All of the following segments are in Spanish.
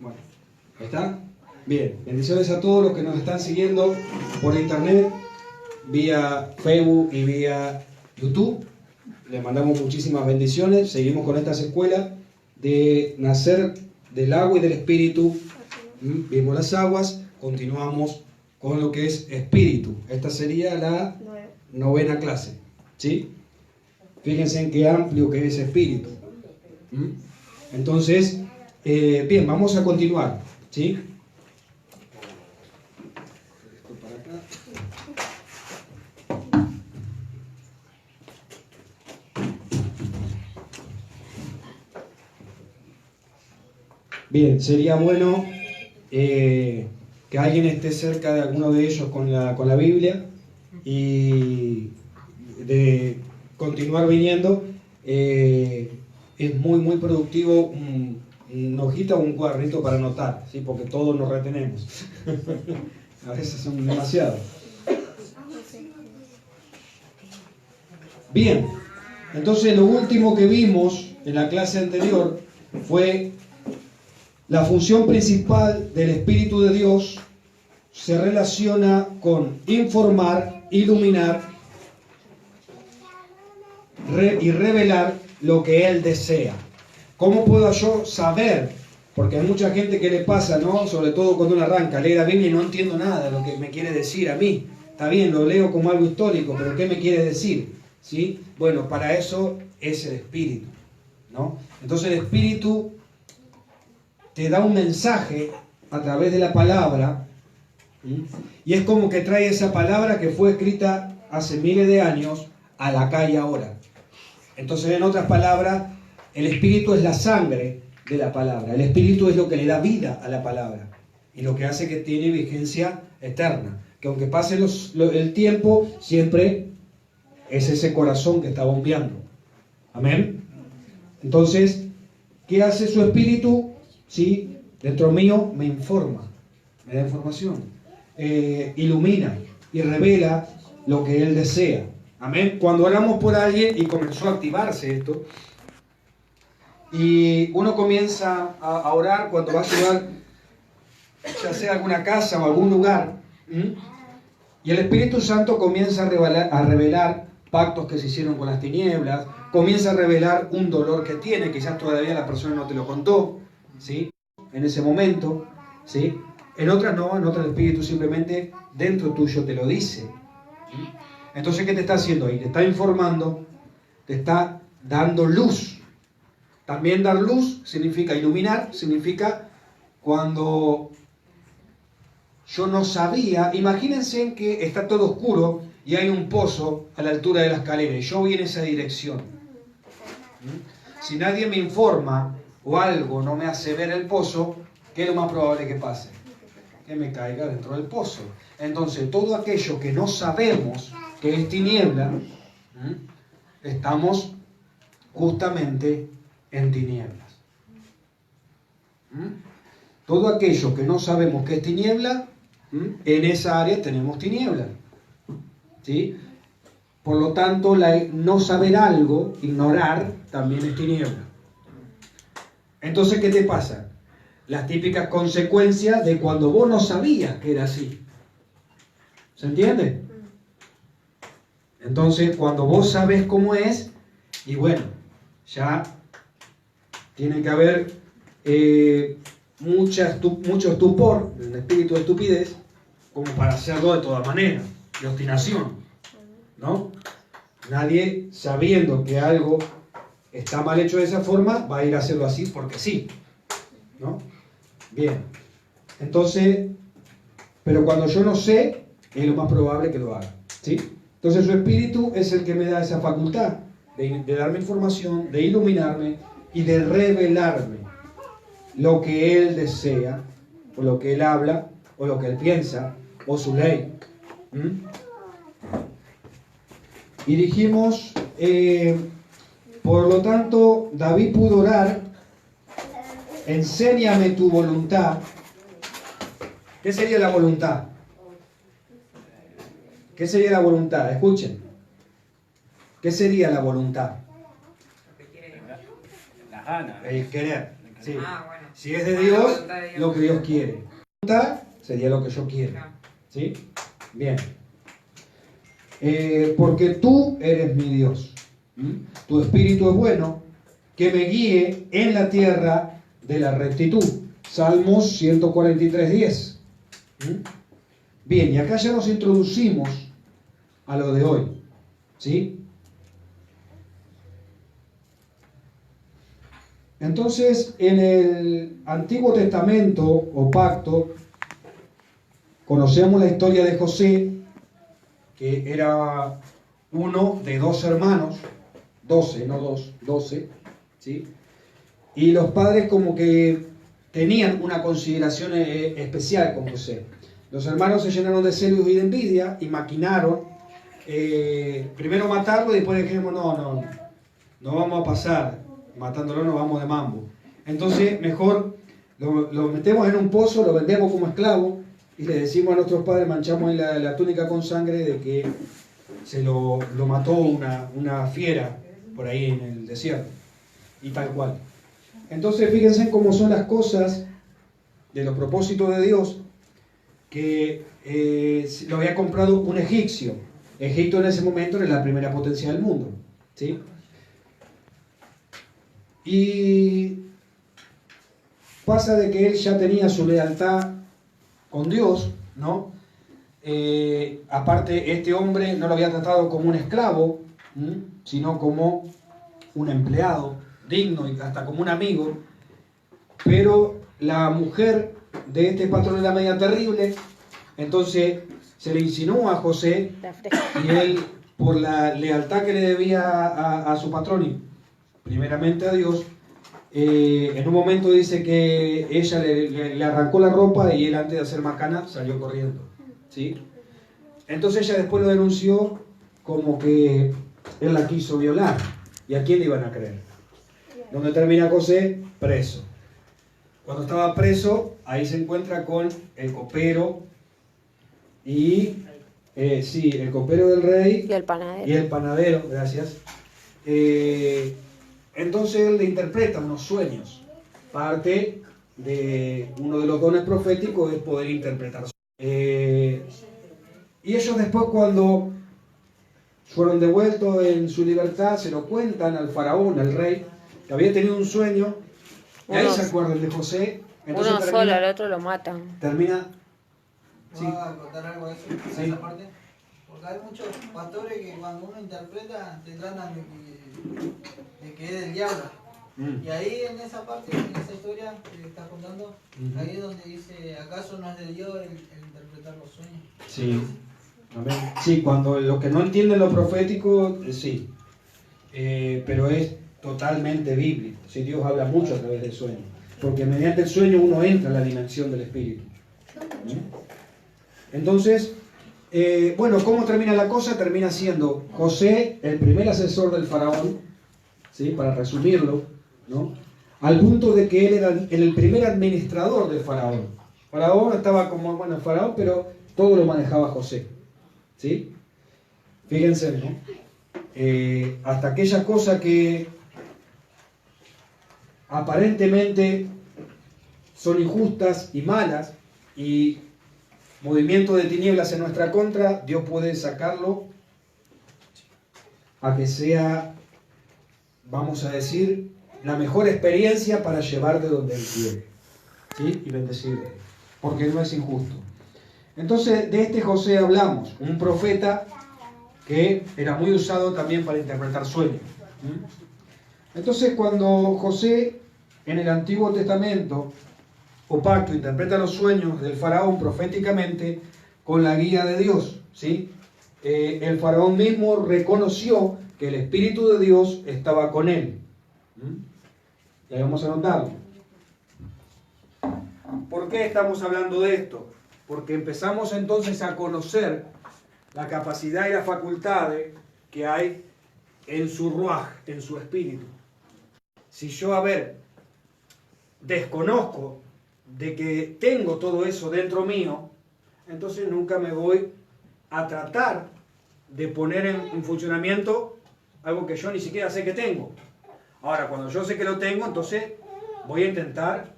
Bueno, ¿ahí está? Bien, bendiciones a todos los que nos están siguiendo por internet, vía Facebook y vía YouTube. Les mandamos muchísimas bendiciones. Seguimos con estas escuelas de nacer del agua y del espíritu. Vimos las aguas, continuamos con lo que es espíritu. Esta sería la 9ª clase, ¿sí? Fíjense en qué amplio que es espíritu. Entonces, bien, vamos a continuar, ¿sí? Esto para acá. Bien, sería bueno que alguien esté cerca de alguno de ellos con la Biblia y de continuar viniendo. Es muy productivo una hojita o un cuadernito para anotar, ¿sí? Porque todos nos retenemos. A veces son demasiados. Bien, entonces lo último que vimos en la clase anterior fue la función principal del Espíritu de Dios. Se relaciona con informar, iluminar y revelar lo que Él desea. ¿Cómo puedo yo saber? Porque hay mucha gente que le pasa, ¿no? Sobre todo cuando uno arranca, lee la Biblia y no entiendo nada de lo que me quiere decir a mí. Está bien, lo leo como algo histórico, pero ¿qué me quiere decir? ¿Sí? Bueno, para eso es el Espíritu, ¿no? Entonces el Espíritu te da un mensaje a través de la palabra, ¿sí? Y es como que trae esa palabra que fue escrita hace miles de años a la calle ahora. Entonces, en otras palabras, el Espíritu es la sangre de la palabra. El Espíritu es lo que le da vida a la palabra y lo que hace que tiene vigencia eterna. Que aunque pase el tiempo, siempre es ese corazón que está bombeando. Amén. Entonces, ¿qué hace su Espíritu? Sí, dentro mío me informa, me da información, ilumina y revela lo que Él desea. Amén. Cuando oramos por alguien y comenzó a activarse esto, y uno comienza a orar cuando va a llegar, ya sea alguna casa o algún lugar, y el Espíritu Santo comienza a revelar pactos que se hicieron con las tinieblas, comienza a revelar un dolor que tiene, quizás todavía la persona no te lo contó, ¿sí? En ese momento, ¿sí? En otras no, en otras el Espíritu simplemente dentro tuyo te lo dice. ¿Sí? Entonces, ¿qué te está haciendo ahí? Te está informando, te está dando luz. También dar luz significa iluminar, significa cuando yo no sabía, imagínense que está todo oscuro y hay un pozo a la altura de la escalera y yo voy en esa dirección. Si nadie me informa o algo no me hace ver el pozo, ¿qué es lo más probable que pase? Que me caiga dentro del pozo. Entonces, todo aquello que no sabemos que es tiniebla, estamos justamente en tinieblas. Todo aquello que no sabemos que es tiniebla, en esa área tenemos tiniebla. ¿Sí? Por lo tanto, no saber algo, ignorar, también es tiniebla. Entonces, ¿qué te pasa? Las típicas consecuencias de cuando vos no sabías que era así. ¿Se entiende? Entonces, cuando vos sabés cómo es, y bueno, ya tiene que haber mucho estupor, el espíritu de estupidez, como para hacerlo de toda manera, de obstinación, ¿no? Nadie, sabiendo que algo está mal hecho de esa forma, va a ir a hacerlo así porque sí, ¿no? Bien, entonces, pero cuando yo no sé, es lo más probable que lo haga, ¿sí? Entonces su espíritu es el que me da esa facultad de darme información, de iluminarme y de revelarme lo que Él desea, o lo que Él habla, o lo que Él piensa, o su ley. Y dijimos, por lo tanto, David pudo orar, enséñame tu voluntad. ¿Qué sería la voluntad? ¿Qué sería la voluntad? Escuchen. ¿Qué sería la voluntad? Las ganas. El querer. Sí. Ah, bueno. Si es de Dios, lo que Dios quiere. Sería lo que yo quiero. ¿Sí? Bien. Porque tú eres mi Dios. Tu espíritu es bueno, que me guíe en la tierra de la rectitud. Salmos 143:10. Bien, y acá ya nos introducimos a lo de hoy. ¿Sí? Entonces, en el Antiguo Testamento o Pacto, conocemos la historia de José, que era uno de 2 hermanos, 12, no 2, 12, ¿sí? Y los padres como que tenían una consideración especial con José. Los hermanos se llenaron de celos y de envidia y maquinaron primero matarlo y después dijimos, no vamos a pasar, matándolo no vamos de mambo. Entonces mejor lo metemos en un pozo, lo vendemos como esclavo y le decimos a nuestros padres, manchamos la túnica con sangre de que se lo mató una fiera por ahí en el desierto. Y tal cual. Entonces fíjense cómo son las cosas de los propósitos de Dios, que lo había comprado un egipcio. Egipto en ese momento era la primera potencia del mundo, ¿sí? Y pasa de que él ya tenía su lealtad con Dios, ¿no? Aparte, este hombre no lo había tratado como un esclavo, sino como un empleado digno y hasta como un amigo. Pero la mujer de este patrón era media terrible, entonces se le insinuó a José y él, por la lealtad que le debía a su patrón y primeramente a Dios, en un momento dice que ella le arrancó la ropa y él, antes de hacer macana, salió corriendo, ¿sí? Entonces ella después lo denunció como que él la quiso violar. ¿Y a quién le iban a creer? ¿Dónde termina José? Preso. Cuando estaba preso, ahí se encuentra con el copero y el copero del rey y el panadero, gracias. Entonces él le interpreta unos sueños. Parte de uno de los dones proféticos es poder interpretar sueños. Y ellos después, cuando fueron devueltos en su libertad, se lo cuentan al faraón, al rey, que había tenido un sueño. Y ahí se acuerdan de José. Entonces Uno solo, al otro lo matan. Termina. Sí. ¿Voy a contar algo de eso? Sí. Esa parte? Porque hay muchos pastores que cuando uno interpreta te tratan de que es del diablo. Y ahí en esa parte, en esa historia que estás contando, ahí es donde dice, ¿acaso no es de Dios el interpretar los sueños? Sí. Amén. Sí, cuando los que no entienden lo profético, sí. Pero es totalmente bíblico. Sí, Dios habla mucho a través del sueño. Porque mediante el sueño uno entra en la dimensión del espíritu. Entonces, ¿cómo termina la cosa? Termina siendo José el primer asesor del faraón, ¿sí? Para resumirlo, ¿no? Al punto de que él era el primer administrador del faraón. Faraón estaba como, el faraón, pero todo lo manejaba José, ¿sí? Fíjense, ¿no? Hasta aquellas cosas que aparentemente son injustas y malas y movimiento de tinieblas en nuestra contra, Dios puede sacarlo a que sea, vamos a decir, la mejor experiencia para llevar de donde Él quiere, ¿sí? Y bendecirle, porque no es injusto. Entonces, de este José hablamos, un profeta que era muy usado también para interpretar sueños. Entonces, cuando José en el Antiguo Testamento o pacto interpreta los sueños del faraón proféticamente con la guía de Dios, ¿sí? El faraón mismo reconoció que el Espíritu de Dios estaba con él. Y ahí vamos a notarlo. ¿Por qué estamos hablando de esto? Porque empezamos entonces a conocer la capacidad y las facultades que hay en su ruaj, en su espíritu. Si yo, desconozco de que tengo todo eso dentro mío, entonces nunca me voy a tratar de poner en funcionamiento algo que yo ni siquiera sé que tengo. Ahora, cuando yo sé que lo tengo, entonces voy a intentar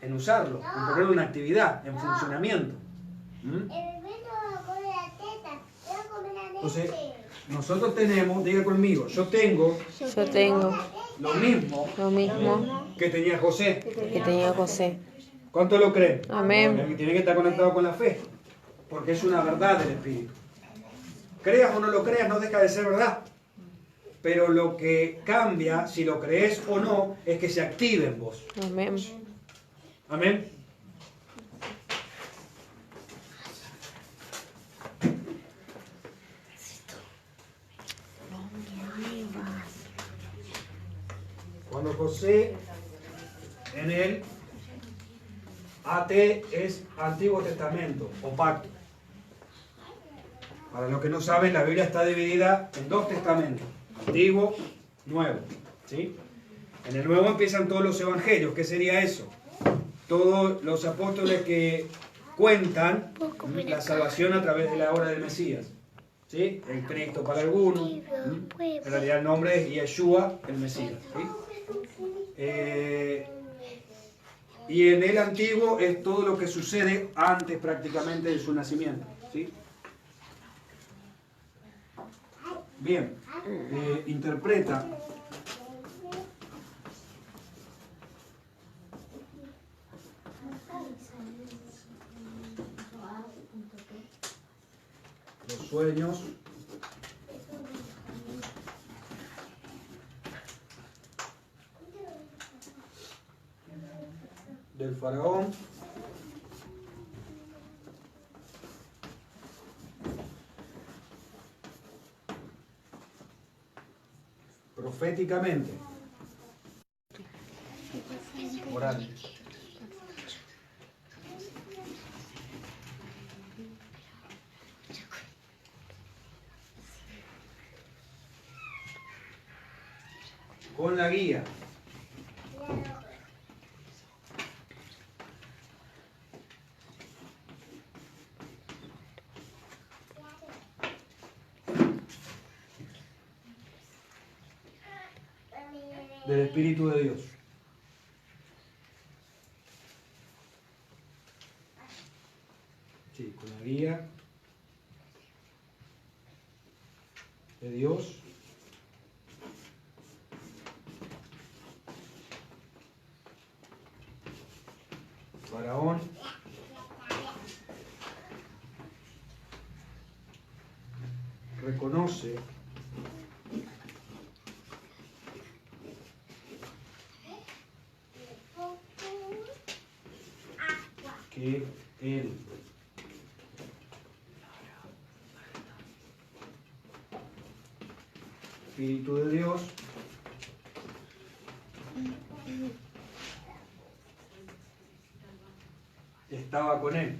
en usarlo, en ponerlo en actividad, en funcionamiento. Entonces, nosotros tenemos, diga conmigo, yo tengo lo mismo que tenía José. ¿Cuánto lo creen? Amén. Tiene que estar conectado con la fe, porque es una verdad del Espíritu. Creas o no lo creas, no deja de ser verdad. Pero lo que cambia, si lo crees o no, es que se active en vos. Amén. Amén. Cuando José en el AT es Antiguo Testamento o Pacto. Para los que no saben, la Biblia está dividida en dos testamentos, Antiguo, Nuevo. ¿Sí? En el Nuevo empiezan todos los evangelios. ¿Qué sería eso? Todos los apóstoles que cuentan la salvación a través de la obra del Mesías. ¿Sí? El Cristo para algunos. En realidad el nombre es Yeshua, el Mesías. ¿Sí? Y en el Antiguo es todo lo que sucede antes prácticamente de su nacimiento. ¿Sí? Bien, interpreta los sueños del faraón proféticamente, oral. Con la guía del Espíritu de Dios. Sí, con la guía de Dios. Faraón reconoce que el Espíritu de Dios estaba con él.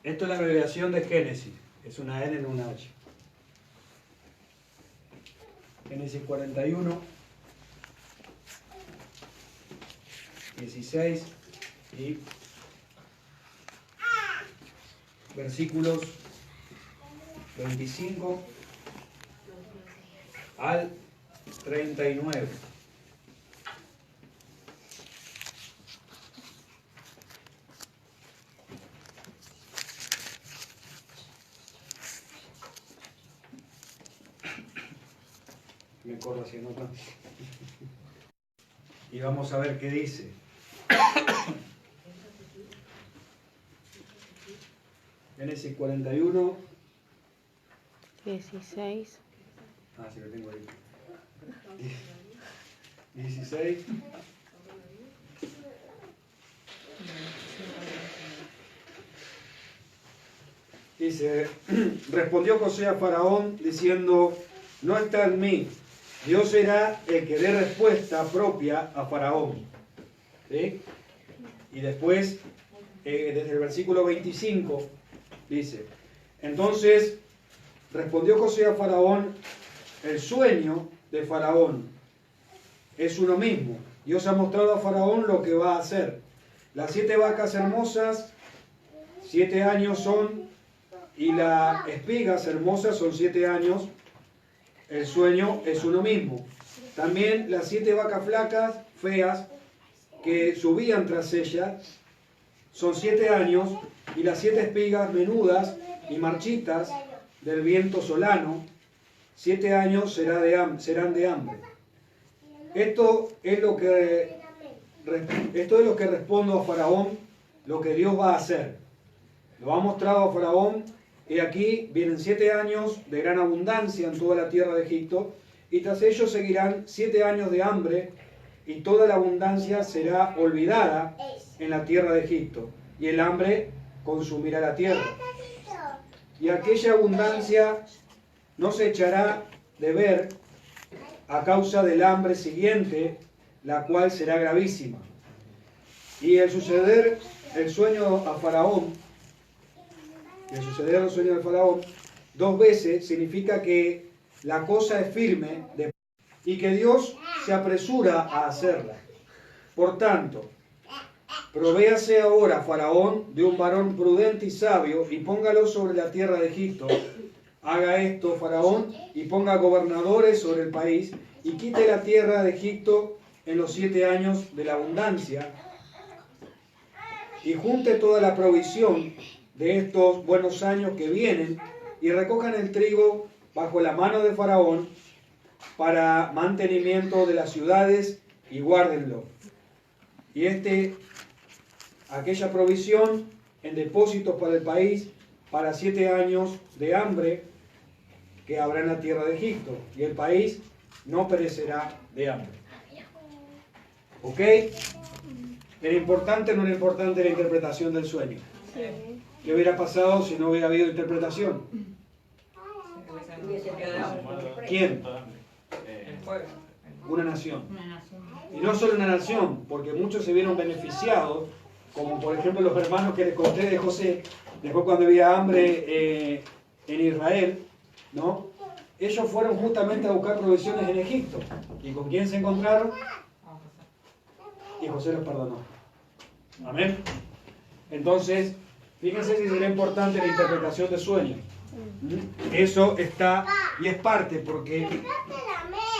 Esto es la abreviación de Génesis, es una N en una H. Génesis 41, 16 y versículos 25 al 39. Me corro hacia nota. Y vamos a ver qué dice. Génesis 41. 16. Ah, sí, lo tengo ahí. 16. Dice, respondió José a Faraón diciendo, no está en mí, Dios será el que dé respuesta propia a Faraón. ¿Sí? Y después, desde el versículo 25, dice, entonces respondió José a Faraón, el sueño de Faraón es uno mismo. Dios ha mostrado a Faraón lo que va a hacer. Las 7 vacas hermosas, 7 años son, y las espigas hermosas son 7 años. El sueño es uno mismo. También las 7 vacas flacas, feas, que subían tras ellas, son 7 años, y las 7 espigas menudas y marchitas del viento solano, 7 años serán de hambre. Esto es lo que respondo a Faraón, lo que Dios va a hacer. Lo ha mostrado a Faraón, y aquí vienen 7 años de gran abundancia en toda la tierra de Egipto, y tras ellos seguirán 7 años de hambre, y toda la abundancia será olvidada en la tierra de Egipto, y el hambre consumirá la tierra. Y aquella abundancia no se echará de ver a causa del hambre siguiente, la cual será gravísima. Y el suceder el sueño a Faraón, dos veces significa que la cosa es firme y que Dios se apresura a hacerla. Por tanto, provéase ahora Faraón de un varón prudente y sabio, y póngalo sobre la tierra de Egipto. Haga esto Faraón, y ponga gobernadores sobre el país, y quite la tierra de Egipto en los 7 años de la abundancia, y junte toda la provisión de estos buenos años que vienen, y recojan el trigo bajo la mano de Faraón para mantenimiento de las ciudades, y guárdenlo. Y aquella provisión en depósitos para el país para 7 años de hambre que habrá en la tierra de Egipto, y el país no perecerá de hambre. ¿Ok? ¿Era importante o no era importante la interpretación del sueño? Sí. ¿Qué hubiera pasado si no hubiera habido interpretación? ¿Quién? Una nación. Y no solo una nación, porque muchos se vieron beneficiados, como por ejemplo los hermanos que les conté de José, después cuando había hambre en Israel, ¿no? Ellos fueron justamente a buscar provisiones en Egipto. ¿Y con quién se encontraron? Y José los perdonó. Amén. Entonces, fíjense si será importante la interpretación de sueños. Eso está y es parte, porque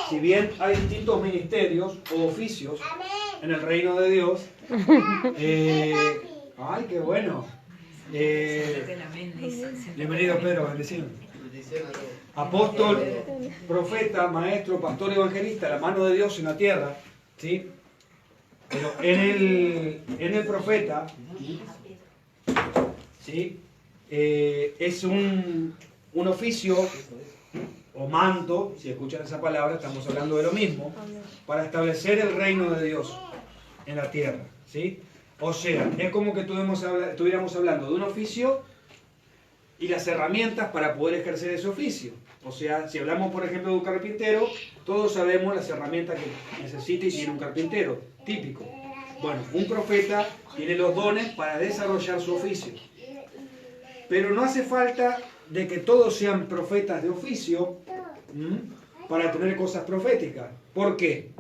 si bien hay distintos ministerios o oficios en el reino de Dios, ¡ay, qué bueno! Bienvenido, Pedro, bendición. Apóstol, profeta, maestro, pastor, evangelista, la mano de Dios en la tierra, ¿sí? Pero en el profeta, ¿sí? Es un oficio o manto, si escuchan esa palabra, estamos hablando de lo mismo, para establecer el reino de Dios en la tierra, ¿sí? O sea, es como que estuviéramos hablando de un oficio y las herramientas para poder ejercer ese oficio. O sea, si hablamos, por ejemplo, de un carpintero, todos sabemos las herramientas que necesita y tiene un carpintero, típico. Bueno, un profeta tiene los dones para desarrollar su oficio. Pero no hace falta de que todos sean profetas de oficio para tener cosas proféticas. ¿Por qué?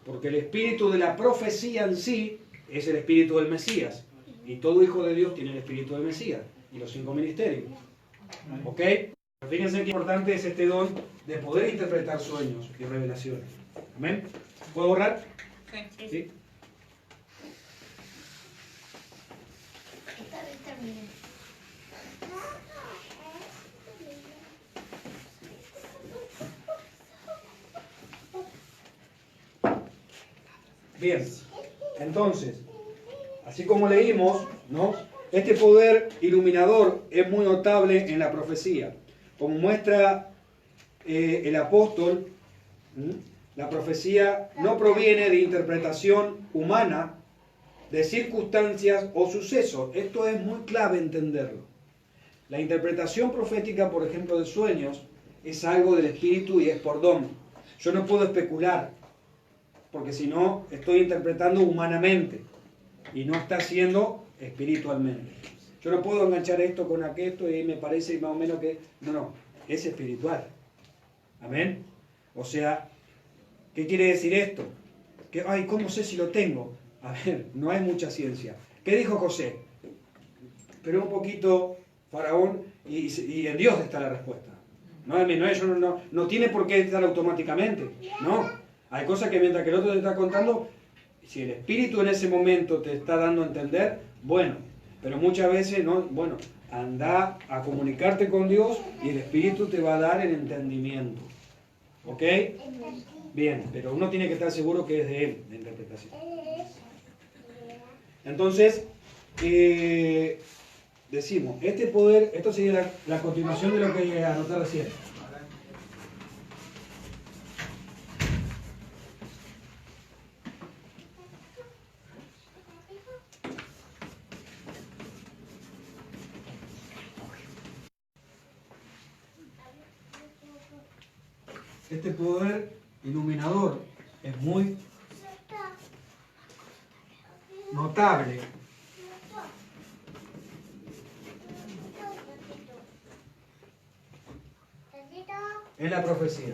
Porque el espíritu de la profecía en sí es el espíritu del Mesías. Y todo hijo de Dios tiene el espíritu del Mesías. Y los 5 ministerios. ¿Ok? Fíjense qué importante es este don de poder interpretar sueños y revelaciones. ¿Amén? ¿Puedo orar? Sí. Bien, entonces, así como leímos, ¿no? Este poder iluminador es muy notable en la profecía. Como muestra el apóstol, la profecía no proviene de interpretación humana, de circunstancias o sucesos. Esto es muy clave entenderlo. La interpretación profética, por ejemplo, de sueños, es algo del espíritu y es por don. Yo no puedo especular, porque si no, estoy interpretando humanamente y no está siendo espiritualmente. Yo no puedo enganchar esto con aquello y me parece más o menos que... No, es espiritual. Amén. O sea, ¿qué quiere decir esto? Que, ay, ¿cómo sé si lo tengo? A ver, no hay mucha ciencia. ¿Qué dijo José? Pero un poquito, Faraón, y en Dios está la respuesta. No tiene por qué estar automáticamente, no. Hay cosas que mientras que el otro te está contando, si el Espíritu en ese momento te está dando a entender, bueno, pero muchas veces no, bueno, anda a comunicarte con Dios y el Espíritu te va a dar el entendimiento. ¿Ok? Bien, pero uno tiene que estar seguro que es de Él, la interpretación. Entonces, decimos, este poder, esto sería la continuación de lo que anoté recién. Este poder iluminador es muy notable. Es la profecía.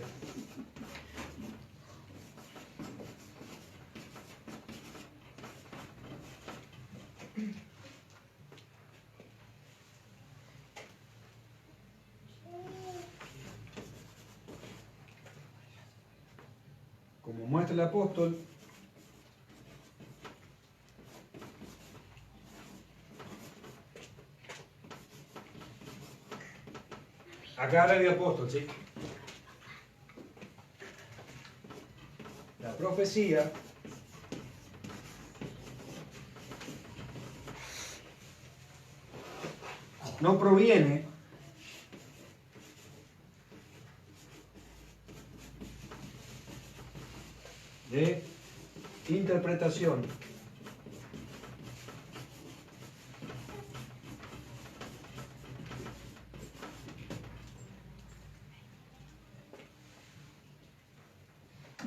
Como muestra el apóstol, acá habla de apóstol, ¿sí? La profecía no proviene de interpretación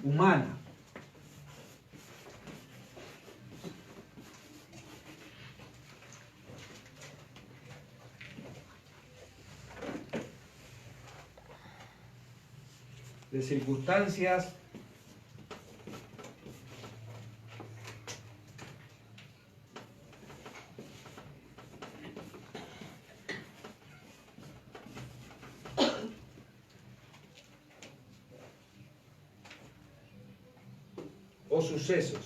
humana. De circunstancias o sucesos.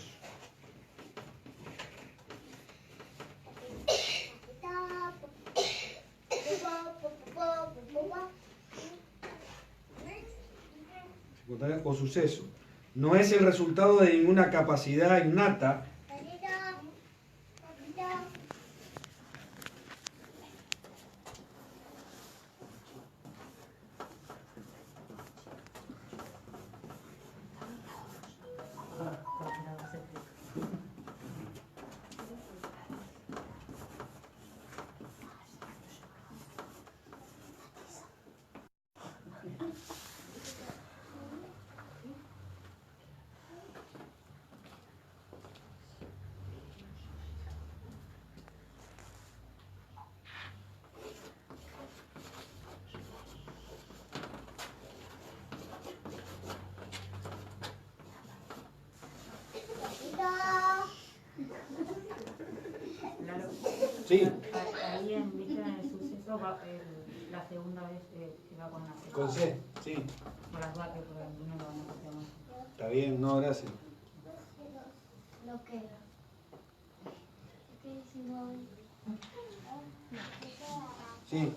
O suceso. No es el resultado de ninguna capacidad innata Sí. Ahí en Vista en el suceso, la segunda vez se va con la C. Con C, sí. Con las dudas que por el no lo van a copiar más. Está bien, no, gracias. Lo que Sí.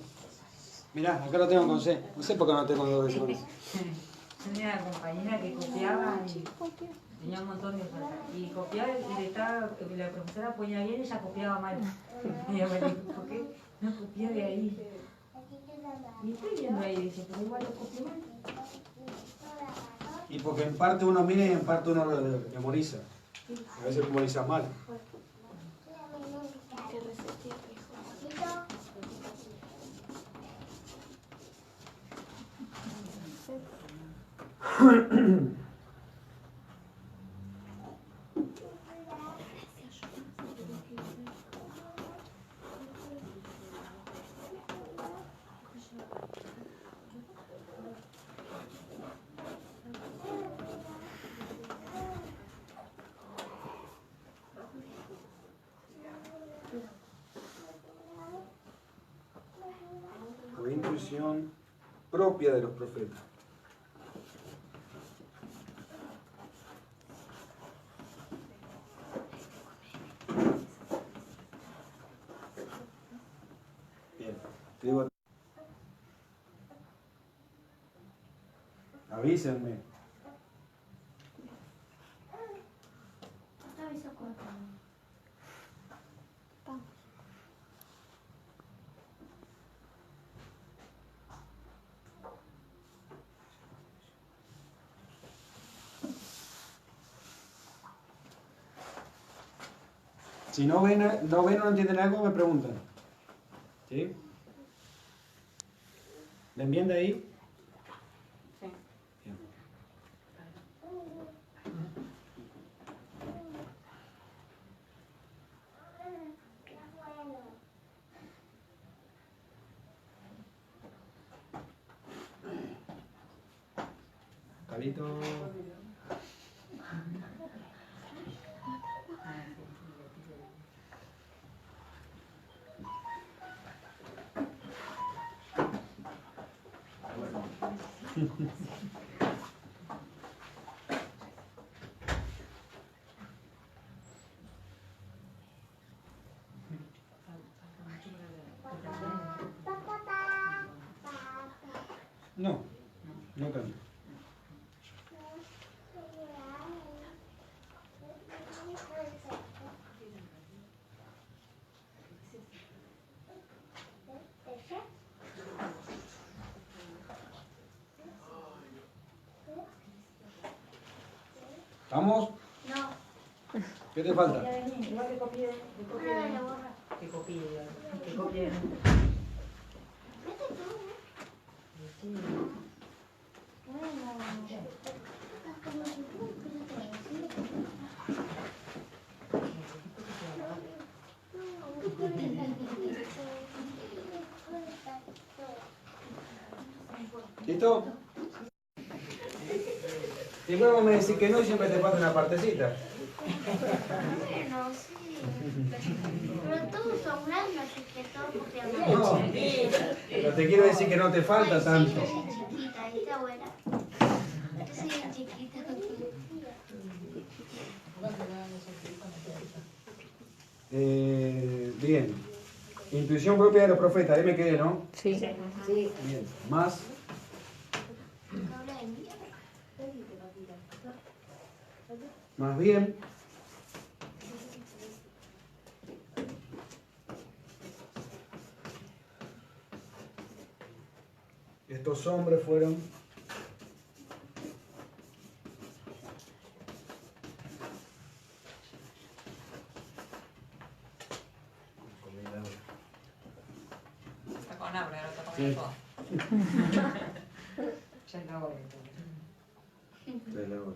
Mirá, acá lo tengo con C. No sé por qué no tengo dos veces con C. Tenía una compañera que copiaba y tenía un montón de cosas. Y copiaba y la profesora ponía bien y ella copiaba mal. Y yo me dijo, ¿por qué no copié de ahí? Y estoy viendo ahí, dice, pero igual lo copié mal. Y porque en parte uno mira y en parte uno memoriza. A veces memoriza mal. Fue intuición propia de los profetas. Bien, te digo, avísenme. Te aviso cuando. Si no ven, no entienden algo, me preguntan. ¿Sí? ¿Ven bien de ahí? Sí. Bien. Carito. No, no tanto. ¿Vamos? No. ¿Qué te falta? Igual que copie, Una de la borra. que copie. Vete tú, ¿eh? Sí. Bueno. Como si tú, ¿Listo? Y luego me decís que no y siempre te falta una partecita. Bueno, sí. Pero todos son grandes, así que todos copiamos. No, pero te quiero decir que no te falta tanto. Yo soy chiquita, ¿viste, abuela? Yo soy chiquita. Bien. Intuición propia de los profetas. Ahí me quedé, ¿no? Sí. Sí. Bien. Más. Habla de mí. Más bien. Estos hombres fueron Está con hambre, ahora está Sí. comiendo todo. Ya es la hora. de la hora.